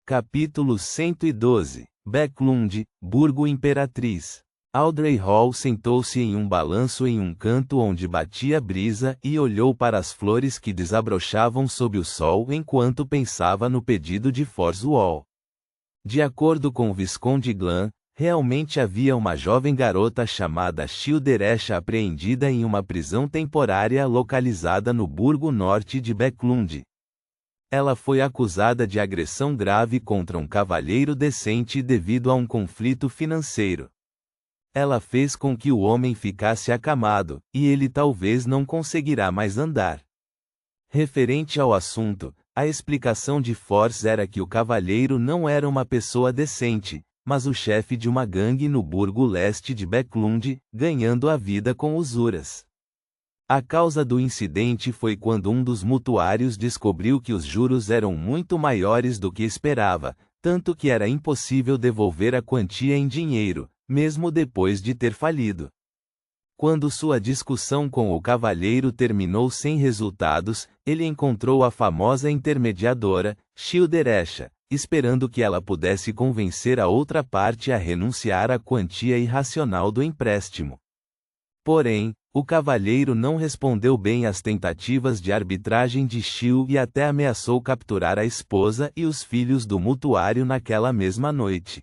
Capítulo 112. Backlund, Burgo Imperatriz. Audrey Hall sentou-se em um balanço em um canto onde batia brisa e olhou para as flores que desabrochavam sob o sol enquanto pensava no pedido de Forswall. De acordo com o Visconde Glan, realmente havia uma jovem garota chamada Childeresha apreendida em uma prisão temporária localizada no Burgo Norte de Backlund. Ela foi acusada de agressão grave contra um cavalheiro decente devido a um conflito financeiro. Ela fez com que o homem ficasse acamado, e ele talvez não conseguirá mais andar. Referente ao assunto, a explicação de Force era que o cavalheiro não era uma pessoa decente, mas o chefe de uma gangue no Burgo Leste de Backlund, ganhando a vida com usuras. A causa do incidente foi quando um dos mutuários descobriu que os juros eram muito maiores do que esperava, tanto que era impossível devolver a quantia em dinheiro, mesmo depois de ter falido. Quando sua discussão com o cavalheiro terminou sem resultados, ele encontrou a famosa intermediadora, Childeresha, esperando que ela pudesse convencer a outra parte a renunciar à quantia irracional do empréstimo. Porém, o cavalheiro não respondeu bem às tentativas de arbitragem de Chil e até ameaçou capturar a esposa e os filhos do mutuário naquela mesma noite.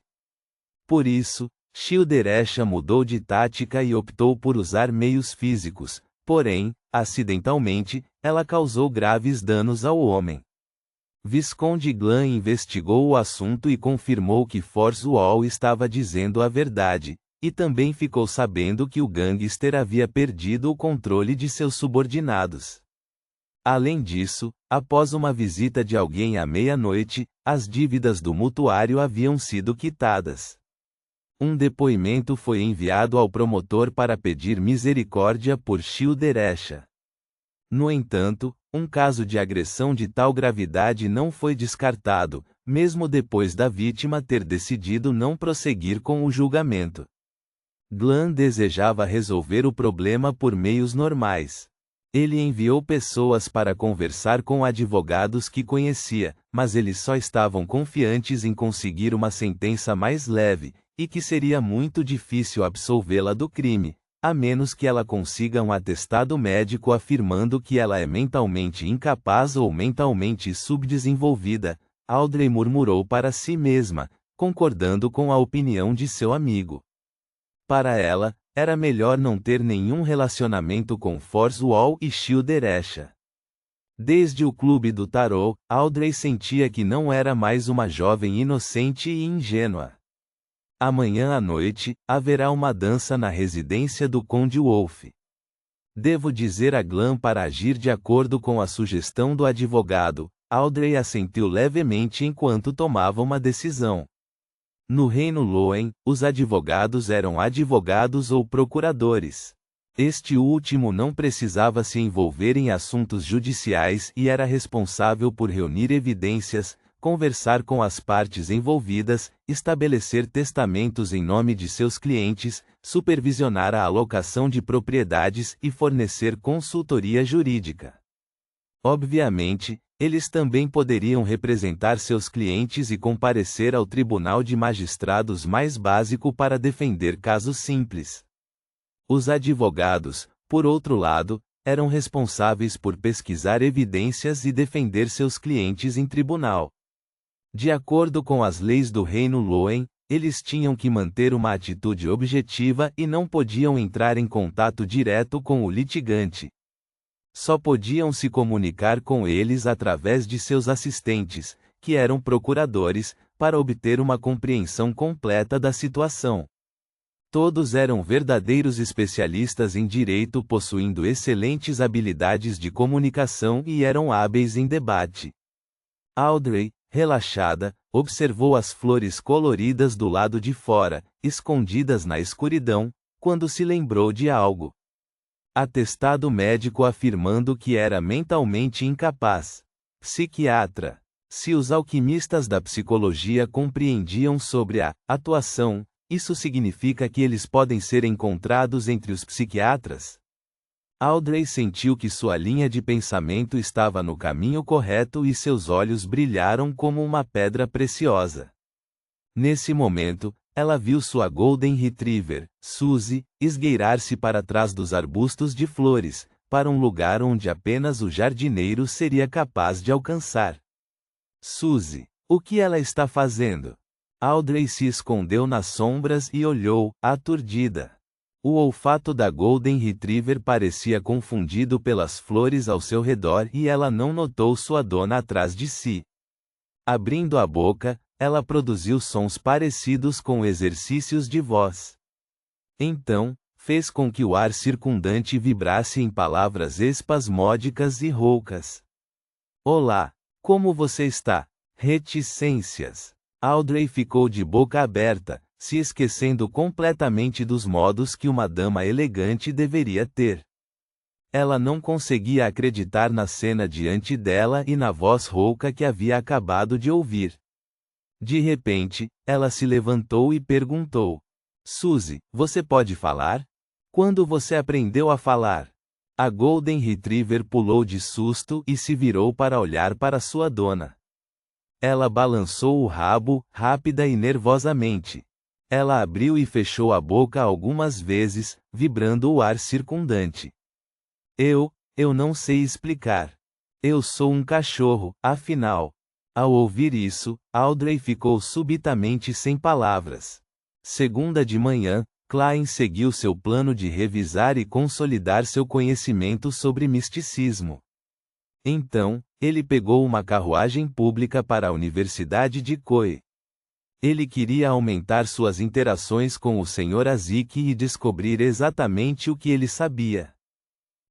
Por isso, Childeresha mudou de tática e optou por usar meios físicos, porém, acidentalmente, ela causou graves danos ao homem. Visconde Glan investigou o assunto e confirmou que Forswall estava dizendo a verdade, e também ficou sabendo que o gangster havia perdido o controle de seus subordinados. Além disso, após uma visita de alguém à meia-noite, as dívidas do mutuário haviam sido quitadas. Um depoimento foi enviado ao promotor para pedir misericórdia por Childeresha. No entanto, um caso de agressão de tal gravidade não foi descartado, mesmo depois da vítima ter decidido não prosseguir com o julgamento. Glan desejava resolver o problema por meios normais. Ele enviou pessoas para conversar com advogados que conhecia, mas eles só estavam confiantes em conseguir uma sentença mais leve, e que seria muito difícil absolvê-la do crime, a menos que ela consiga um atestado médico afirmando que ela é mentalmente incapaz ou mentalmente subdesenvolvida. Audrey murmurou para si mesma, concordando com a opinião de seu amigo. Para ela, era melhor não ter nenhum relacionamento com Forswall e Childeresha. Desde o clube do tarô, Audrey sentia que não era mais uma jovem inocente e ingênua. Amanhã à noite, haverá uma dança na residência do Conde Wolf. Devo dizer a Glan para agir de acordo com a sugestão do advogado. Audrey assentiu levemente enquanto tomava uma decisão. No Reino Loen, os advogados eram advogados ou procuradores. Este último não precisava se envolver em assuntos judiciais e era responsável por reunir evidências, conversar com as partes envolvidas, estabelecer testamentos em nome de seus clientes, supervisionar a alocação de propriedades e fornecer consultoria jurídica. Obviamente, eles também poderiam representar seus clientes e comparecer ao tribunal de magistrados mais básico para defender casos simples. Os advogados, por outro lado, eram responsáveis por pesquisar evidências e defender seus clientes em tribunal. De acordo com as leis do Reino Loen, eles tinham que manter uma atitude objetiva e não podiam entrar em contato direto com o litigante. Só podiam se comunicar com eles através de seus assistentes, que eram procuradores, para obter uma compreensão completa da situação. Todos eram verdadeiros especialistas em direito possuindo excelentes habilidades de comunicação e eram hábeis em debate. Audrey, relaxada, observou as flores coloridas do lado de fora, escondidas na escuridão, quando se lembrou de algo. Atestado médico afirmando que era mentalmente incapaz. Psiquiatra. Se os alquimistas da psicologia compreendiam sobre a atuação, isso significa que eles podem ser encontrados entre os psiquiatras? Audrey sentiu que sua linha de pensamento estava no caminho correto e seus olhos brilharam como uma pedra preciosa. Nesse momento, ela viu sua Golden Retriever, Suzy, esgueirar-se para trás dos arbustos de flores, para um lugar onde apenas o jardineiro seria capaz de alcançar. Suzy, o que ela está fazendo? Audrey se escondeu nas sombras e olhou, aturdida. O olfato da Golden Retriever parecia confundido pelas flores ao seu redor e ela não notou sua dona atrás de si. Abrindo a boca, ela produziu sons parecidos com exercícios de voz. Então, fez com que o ar circundante vibrasse em palavras espasmódicas e roucas. Olá, como você está? Reticências. Audrey ficou de boca aberta, se esquecendo completamente dos modos que uma dama elegante deveria ter. Ela não conseguia acreditar na cena diante dela e na voz rouca que havia acabado de ouvir. De repente, ela se levantou e perguntou: Suzy, você pode falar? Quando você aprendeu a falar? A Golden Retriever pulou de susto e se virou para olhar para sua dona. Ela balançou o rabo, rápida e nervosamente. Ela abriu e fechou a boca algumas vezes, vibrando o ar circundante. Eu não sei explicar. Eu sou um cachorro, afinal. Ao ouvir isso, Audrey ficou subitamente sem palavras. Segunda de manhã, Klein seguiu seu plano de revisar e consolidar seu conhecimento sobre misticismo. Então, ele pegou uma carruagem pública para a Universidade de Coe. Ele queria aumentar suas interações com o Sr. Azik e descobrir exatamente o que ele sabia.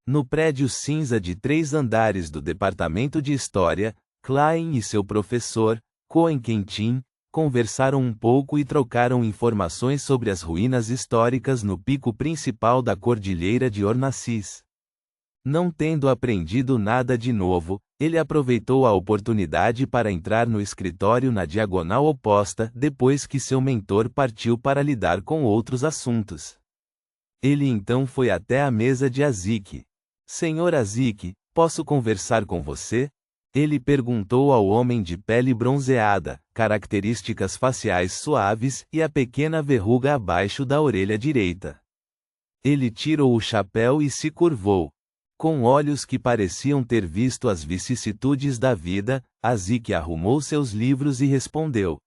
No prédio cinza de 3 andares do Departamento de História, Klein e seu professor, Coen Quentin, conversaram um pouco e trocaram informações sobre as ruínas históricas no pico principal da Cordilheira de Ornacis. Não tendo aprendido nada de novo, ele aproveitou a oportunidade para entrar no escritório na diagonal oposta depois que seu mentor partiu para lidar com outros assuntos. Ele então foi até a mesa de Azik. Senhor Azik, posso conversar com você? Ele perguntou ao homem de pele bronzeada, características faciais suaves e a pequena verruga abaixo da orelha direita. Ele tirou o chapéu e se curvou. Com olhos que pareciam ter visto as vicissitudes da vida, Azik arrumou seus livros e respondeu: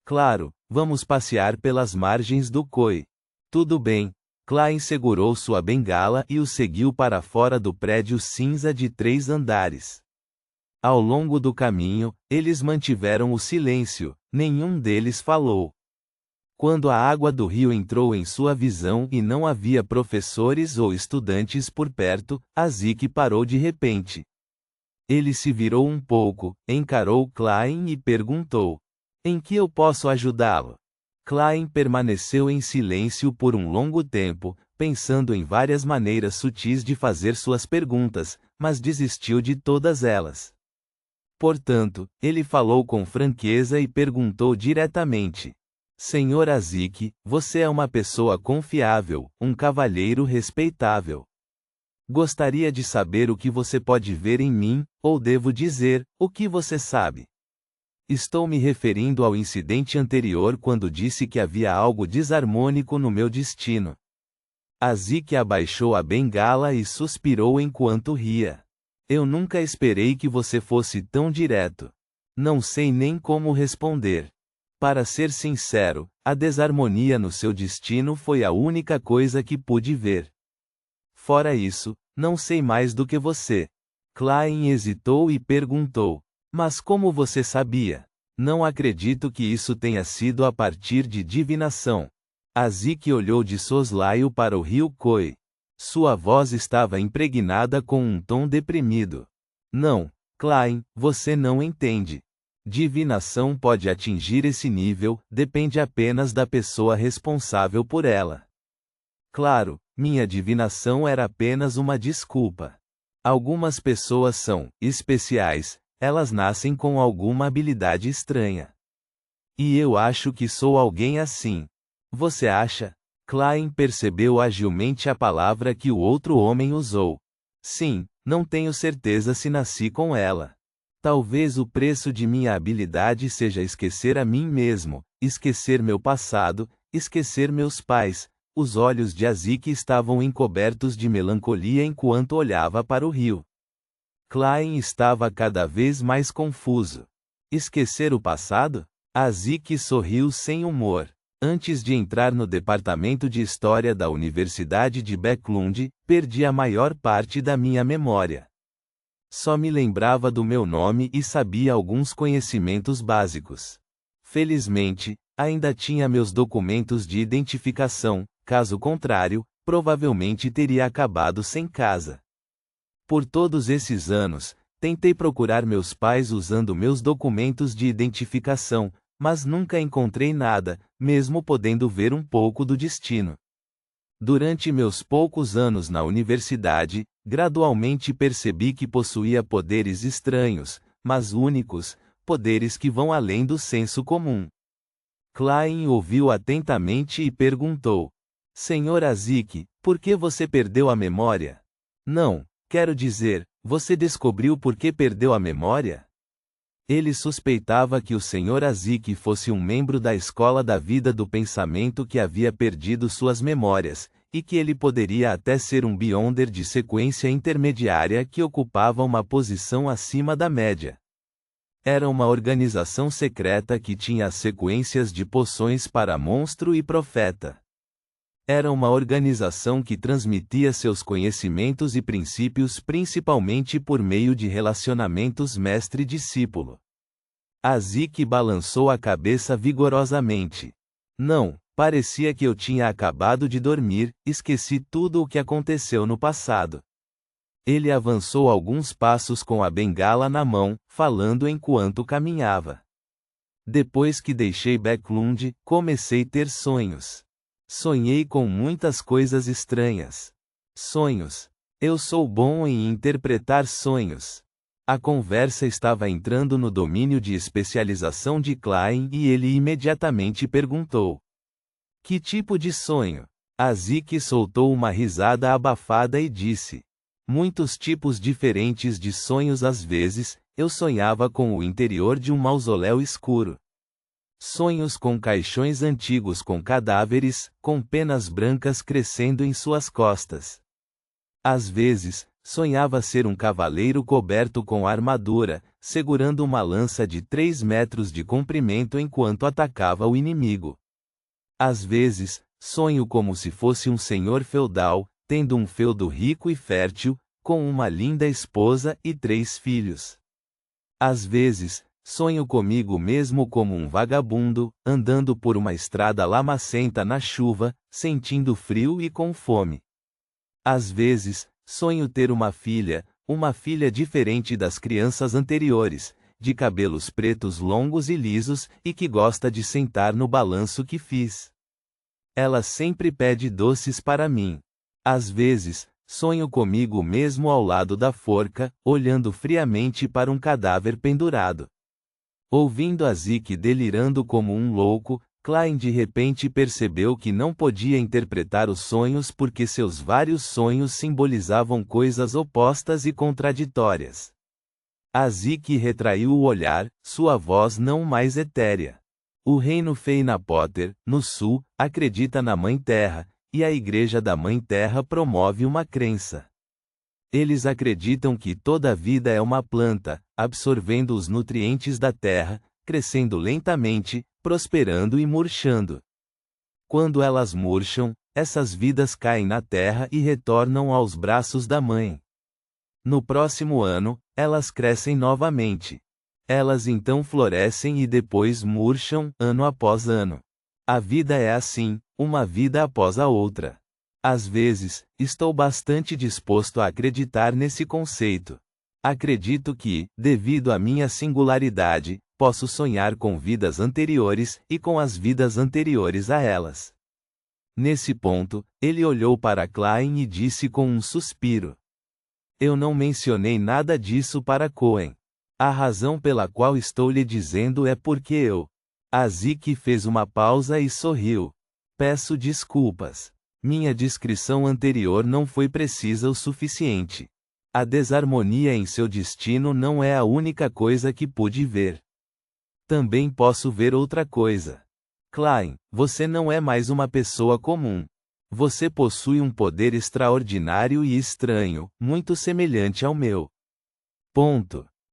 Claro, vamos passear pelas margens do Coe. Tudo bem. Klein segurou sua bengala e o seguiu para fora do prédio cinza de 3 andares. Ao longo do caminho, eles mantiveram o silêncio, nenhum deles falou. Quando a água do rio entrou em sua visão e não havia professores ou estudantes por perto, Azik parou de repente. Ele se virou um pouco, encarou Klein e perguntou: Em que eu posso ajudá-lo? Klein permaneceu em silêncio por um longo tempo, pensando em várias maneiras sutis de fazer suas perguntas, mas desistiu de todas elas. Portanto, ele falou com franqueza e perguntou diretamente: Senhor Azik, você é uma pessoa confiável, um cavalheiro respeitável. Gostaria de saber o que você pode ver em mim, ou devo dizer, o que você sabe. Estou me referindo ao incidente anterior quando disse que havia algo desarmônico no meu destino. Azik abaixou a bengala e suspirou enquanto ria. Eu nunca esperei que você fosse tão direto. Não sei nem como responder. Para ser sincero, a desarmonia no seu destino foi a única coisa que pude ver. Fora isso, não sei mais do que você. Klein hesitou e perguntou: Mas como você sabia? Não acredito que isso tenha sido a partir de divinação. Azik olhou de soslaio para o rio Coe. Sua voz estava impregnada com um tom deprimido. Não, Klein, você não entende. Divinação pode atingir esse nível, depende apenas da pessoa responsável por ela. Claro, minha divinação era apenas uma desculpa. Algumas pessoas são especiais, elas nascem com alguma habilidade estranha. E eu acho que sou alguém assim. Você acha? Klein percebeu agilmente a palavra que o outro homem usou. Sim, não tenho certeza se nasci com ela. Talvez o preço de minha habilidade seja esquecer a mim mesmo, esquecer meu passado, esquecer meus pais. Os olhos de Azik estavam encobertos de melancolia enquanto olhava para o rio. Klein estava cada vez mais confuso. Esquecer o passado? Azik sorriu sem humor. Antes de entrar no departamento de História da Universidade de Backlund, perdi a maior parte da minha memória. Só me lembrava do meu nome e sabia alguns conhecimentos básicos. Felizmente, ainda tinha meus documentos de identificação, caso contrário, provavelmente teria acabado sem casa. Por todos esses anos, tentei procurar meus pais usando meus documentos de identificação, mas nunca encontrei nada, mesmo podendo ver um pouco do destino. Durante meus poucos anos na universidade, gradualmente percebi que possuía poderes estranhos, mas únicos, poderes que vão além do senso comum. Klein ouviu atentamente e perguntou: Senhor Azik, por que você perdeu a memória? Não, quero dizer, você descobriu por que perdeu a memória? Ele suspeitava que o Sr. Azik fosse um membro da escola da vida do pensamento que havia perdido suas memórias, e que ele poderia até ser um Beyonder de sequência intermediária que ocupava uma posição acima da média. Era uma organização secreta que tinha as sequências de poções para monstro e profeta. Era uma organização que transmitia seus conhecimentos e princípios principalmente por meio de relacionamentos mestre-discípulo. Azik balançou a cabeça vigorosamente. Não, parecia que eu tinha acabado de dormir, esqueci tudo o que aconteceu no passado. Ele avançou alguns passos com a bengala na mão, falando enquanto caminhava. Depois que deixei Backlund, comecei a ter sonhos. Sonhei com muitas coisas estranhas. Sonhos. Eu sou bom em interpretar sonhos. A conversa estava entrando no domínio de especialização de Klein e ele imediatamente perguntou: Que tipo de sonho? Azik soltou uma risada abafada e disse: Muitos tipos diferentes de sonhos. Às vezes, eu sonhava com o interior de um mausoléu escuro. Sonhos com caixões antigos com cadáveres, com penas brancas crescendo em suas costas. Às vezes, sonhava ser um cavaleiro coberto com armadura, segurando uma lança de 3 metros de comprimento enquanto atacava o inimigo. Às vezes, sonho como se fosse um senhor feudal, tendo um feudo rico e fértil, com uma linda esposa e 3 filhos. Às vezes, sonho comigo mesmo como um vagabundo, andando por uma estrada lamacenta na chuva, sentindo frio e com fome. Às vezes, sonho ter uma filha diferente das crianças anteriores, de cabelos pretos longos e lisos e que gosta de sentar no balanço que fiz. Ela sempre pede doces para mim. Às vezes, sonho comigo mesmo ao lado da forca, olhando friamente para um cadáver pendurado. Ouvindo Azik delirando como um louco, Klein de repente percebeu que não podia interpretar os sonhos porque seus vários sonhos simbolizavam coisas opostas e contraditórias. Azik retraiu o olhar, sua voz não mais etérea. O reino Feina Potter, no sul, acredita na Mãe Terra, e a Igreja da Mãe Terra promove uma crença. Eles acreditam que toda vida é uma planta, absorvendo os nutrientes da terra, crescendo lentamente, prosperando e murchando. Quando elas murcham, essas vidas caem na terra e retornam aos braços da mãe. No próximo ano, elas crescem novamente. Elas então florescem e depois murcham, ano após ano. A vida é assim, uma vida após a outra. Às vezes, estou bastante disposto a acreditar nesse conceito. Acredito que, devido à minha singularidade, posso sonhar com vidas anteriores e com as vidas anteriores a elas. Nesse ponto, ele olhou para Klein e disse com um suspiro: Eu não mencionei nada disso para Cohen. A razão pela qual estou lhe dizendo é porque eu. Azik fez uma pausa e sorriu. Peço desculpas. Minha descrição anterior não foi precisa o suficiente. A desarmonia em seu destino não é a única coisa que pude ver. Também posso ver outra coisa. Klein, você não é mais uma pessoa comum. Você possui um poder extraordinário e estranho, muito semelhante ao meu. Ponto.